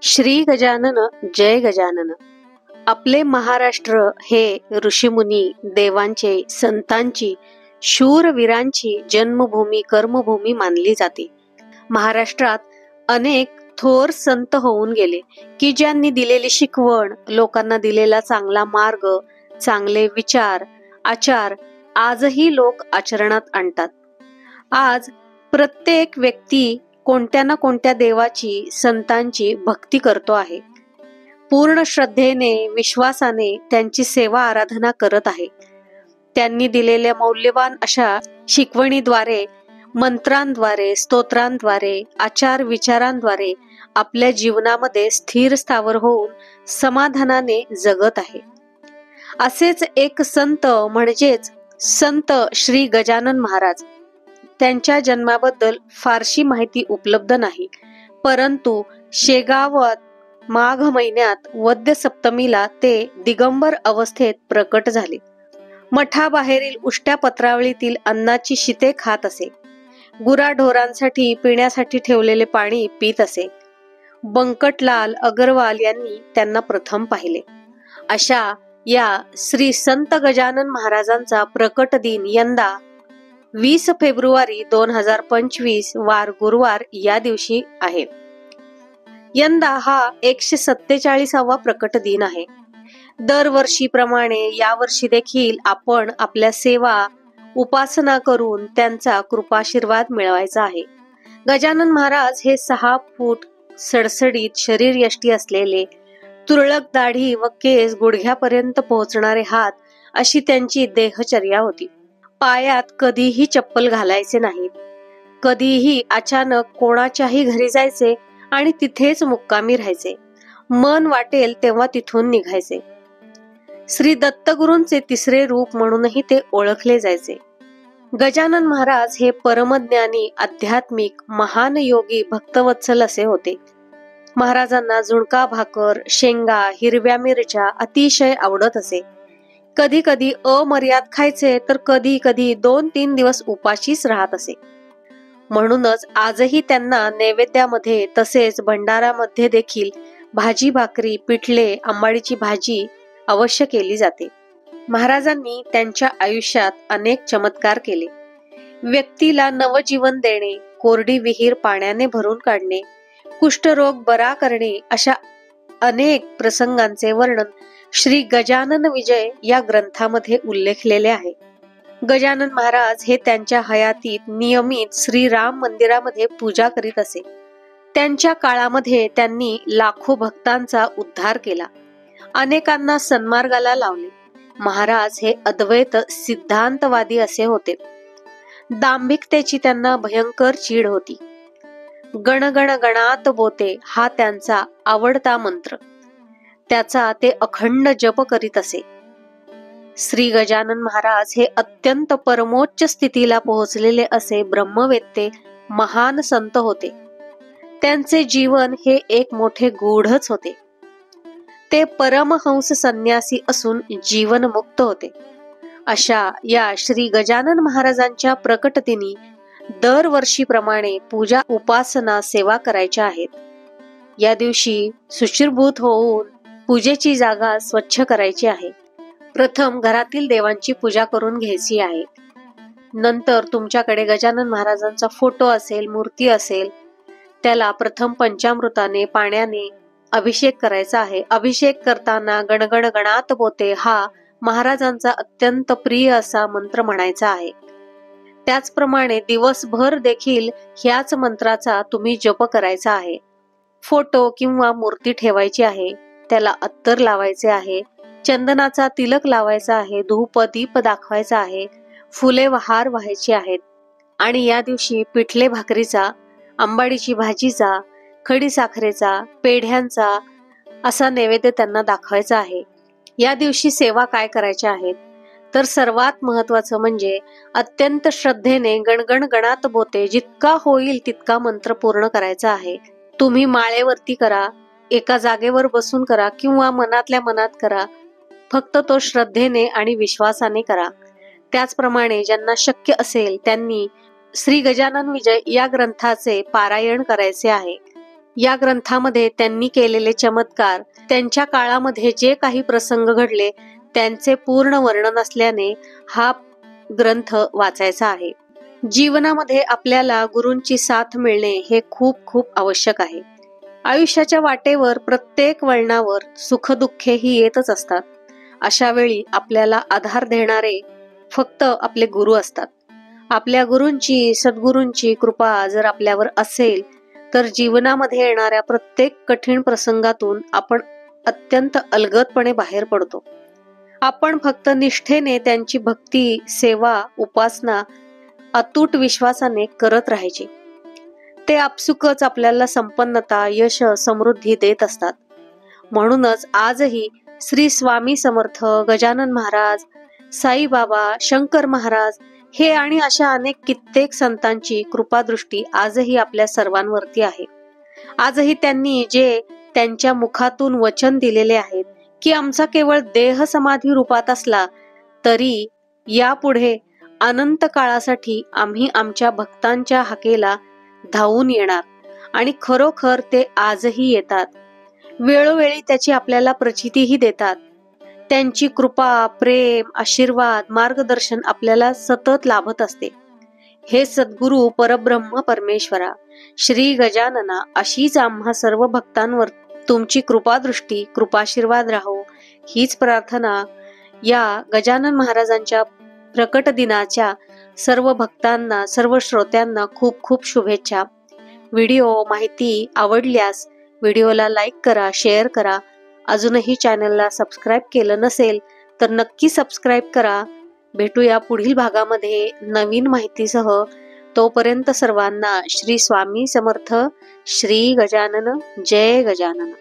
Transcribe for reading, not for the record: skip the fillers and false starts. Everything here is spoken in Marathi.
श्री गजानन जय गजानन. आपले महाराष्ट्र हे ऋषीमुनी देवांचे संतांची शूरवीरांची जन्मभूमी कर्मभूमी मानली जाते. महाराष्ट्रात अनेक थोर संत होऊन गेले की ज्यांनी दिलेली शिकवण, लोकांना दिलेला चांगला मार्ग, चांगले विचार आचार आजही लोक आचरणात आणतात. आज प्रत्येक व्यक्ती कोणत्या ना कोणत्या देवाची संतांची भक्ती करतो आहे. पूर्ण श्रद्धेने विश्वासाने त्यांची सेवा आराधना करत आहे. त्यांनी दिलेल्या मौल्यवान अशा शिकवणीद्वारे, मंत्रांद्वारे, स्तोत्रांद्वारे, आचार विचारांद्वारे आपल्या जीवनामध्ये स्थिर स्थावर होऊन समाधानाने जगत आहे. असेच एक संत म्हणजेच संत श्री गजानन महाराज. त्यांच्या जन्माबद्दल फारशी माहिती उपलब्ध नाही, परंतु शेगावात माघ महिन्यात वद्य सप्तमीला ते दिगंबर अवस्थेत प्रकट झाले. मठाबाहेरील उष्ट्या पत्रावळीतील अन्नाची शिते खात असे. गुराढोरांसाठी पिण्यासाठी ठेवलेले पाणी पीत असे. बंकटलाल अगरवाल यांनी त्यांना प्रथम पाहिले. अशा या श्री संत गजानन महाराजांचा प्रकट दिन यंदा 20 फेब्रुवारी 2025 वार गुरुवार या दिवशी आहे. यंदा हा 147वा प्रकट दिन आहे. दरवर्षीप्रमाणे यावर्षी देखील आपण आपल्या सेवा उपासना करून त्यांचा कृपाशीर्वाद मिळवायचा आहे. गजानन महाराज हे 6 फूट सडसडीत शरीर यष्टी असलेले, तुरळक दाढी व केस गुडघ्यापर्यंत पोहोचणारे हात अशी त्यांची देहचर्या होती. पायात कधीही चप्पल घालायचे नाहीत. कधीही अचानक कोणाच्याही घरी जायचे आणि तिथेच मुक्कामी राहायचे. मन वाटेल तेव्हा तिथून निघायचे. श्री दत्तगुरूंचे तिसरे रूप म्हणूनही ते ओळखले जायचे. गजानन महाराज हे परमज्ञानी, आध्यात्मिक, महान योगी, भक्तवत्सल असे होते. महाराजांना झुणका भाकर, शेंगा, हिरव्या मिरच्या अतिशय आवडत असे. कधी कधी अमर्याद खायचे तर कधी कधी 2-3 दिवस उपाशीच राहत असे. म्हणूनच आजही त्यांना नैवेद्यामध्ये तसेच भंडारामध्ये देखील भाजी भाकरी, पिठले, आंबाडीची भाजी अवश्य केली जाते. महाराजांनी त्यांच्या आयुष्यात अनेक चमत्कार केले. व्यक्तीला नवजीवन देणे, कोरडी विहीर पाण्याने भरून काढणे, कुष्ठरोग बरा करणे अशा अनेक प्रसंगांचे वर्णन श्री गजानन विजय या ग्रंथामध्ये उल्लेखलेले आहे. गजानन महाराज हे त्यांच्या हयातीत नियमित श्री राम मंदिरामध्ये पूजा करीत असे. त्यांच्या काळामध्ये त्यांनी लाखो भक्तांचा उद्धार केला, अनेकांना सन्मार्गाला लावले. महाराज हे अद्वैत सिद्धांतवादी असे होते. दांभिकतेची त्यांना भयंकर चीड होती. गणगण गणात बोते हा त्यांचा आवडता मंत्र. त्याचा ते अखंड जप करीत असे. श्री गजानन महाराज हे अत्यंत परमोच्च स्थितीला पोहोचलेले असे ब्रह्मवेत्ते महान संत होते. त्यांचे जीवन हे एक मोठे गूढच होते. ते परमहंस संन्यासी असून जीवनमुक्त होते. अशा या श्री गजानन महाराजांच्या प्रकटदिनी दरवर्षीप्रमाणे पूजा उपासना सेवा करायच्या आहेत. या दिवशी शुचिर्भूत होऊन पूजेची जागा स्वच्छ करायची आहे. प्रथम घरातील देवांची पूजा करून घ्यायची आहे. नंतर तुमच्याकडे गजानन महाराजांचा फोटो असेल, मूर्ती असेल, त्याला प्रथम पंचामृताने, पाण्याने अभिषेक करायचा आहे. अभिषेक करताना गणगण गणात बोते हा महाराजांचा अत्यंत प्रिय असा मंत्र म्हणायचा आहे. त्याचप्रमाणे दिवसभर देखील ह्याच मंत्राचा तुम्ही जप करायचा आहे. फोटो किंवा मूर्ती ठेवायची आहे, त्याला अत्तर लावायचे आहे, चंदनाचा तिलक लावायचा आहे, धूप दीप दाखवायचा आहे, फुले व हार व्हायचे आहेत. आणि या दिवशी पिठले भाकरीचा, आंबाडीची भाजीचा, खडी साखरेचा, पेढ्यांचा असा नैवेद्य त्यांना दाखवायचा आहे. या दिवशी सेवा काय करायच्या आहेत तर सर्वात महत्वाचं म्हणजे अत्यंत श्रद्धेने गणगण गणात बोते जितका होईल तितका मंत्र पूर्ण करायचा आहे. तुम्ही माळेवरती करा, एका जागेवर बसून करा किंवा मनातल्या मनात करा. फक्त तो श्रद्धेने आणि विश्वासाने करा. त्याचप्रमाणे ज्यांना शक्य असेल त्यांनी श्री गजानन विजय या ग्रंथाचे पारायण करायचे आहे. या ग्रंथामध्ये त्यांनी केलेले चमत्कार, त्यांच्या काळामध्ये जे काही प्रसंग घडले त्यांचे पूर्ण वर्णन असल्याने हा ग्रंथ वाचायचा आहे. जीवनामध्ये आपल्याला गुरूंची साथ मिळणे हे खूप खूप आवश्यक आहे. आयुष्याच्या वाटेवर प्रत्येक वळणावर सुखदुःखे ही येतच असतात. अशा वेळी आपल्याला आधार देणारे फक्त आपले गुरु असतात. आपल्या गुरूंची, सद्गुरूंची कृपा जर आपल्यावर असेल तर जीवनामध्ये येणाऱ्या प्रत्येक कठीण प्रसंगातून आपण अत्यंत अलगदपणे बाहेर पडतो. आपण फक्त निष्ठेने त्यांची भक्ती, सेवा, उपासना अतूट विश्वासाने करत राहायचे. ते आपसुकच आपल्याला संपन्नता, यश, समृद्धी देत असतात. म्हणूनच आजही श्री स्वामी समर्थ, गजानन महाराज, साईबाबा, शंकर महाराज हे आणि अशा अनेक कित्येक संतांची कृपादृष्टी आजही आपल्या सर्वांवरती आहे. आजही त्यांनी जे त्यांच्या मुखातून वचन दिलेले आहेत की आमचा केवळ देह समाधी रूपात असला तरी यापुढे अनंत काळासाठी आम्ही आमच्या भक्तांच्या हाकेला धावून येणार, आणि खरोखर ते आजही येतात. वेळोवेळी त्याची आपल्याला प्रचितीही देतात. त्यांची कृपा, प्रेम, आशीर्वाद, मार्गदर्शन आपल्याला सतत लाभत असते. हे सद्गुरू परब्रह्म परमेश्वरा, श्री गजानना, अशीच आम्हा सर्व भक्तांवर तुमची कृपादृष्टी, कृपाशीर्वाद राहो, हीच प्रार्थना या गजानन महाराजांच्या प्रकट दिनाच्या सर्व भक्तांना, सर्व श्रोत्यांना खूप खूप शुभेच्छा. व्हिडिओ माहिती आवडल्यास व्हिडिओला लाईक करा, शेअर करा. अजूनही चॅनलला सबस्क्राईब केलं नसेल तर नक्की सबस्क्राईब करा. भेटूया पुढील भागामध्ये नवीन माहितीसह. तोपर्यंत सर्वांना श्री स्वामी समर्थ, श्री गजानन, जय गजानन.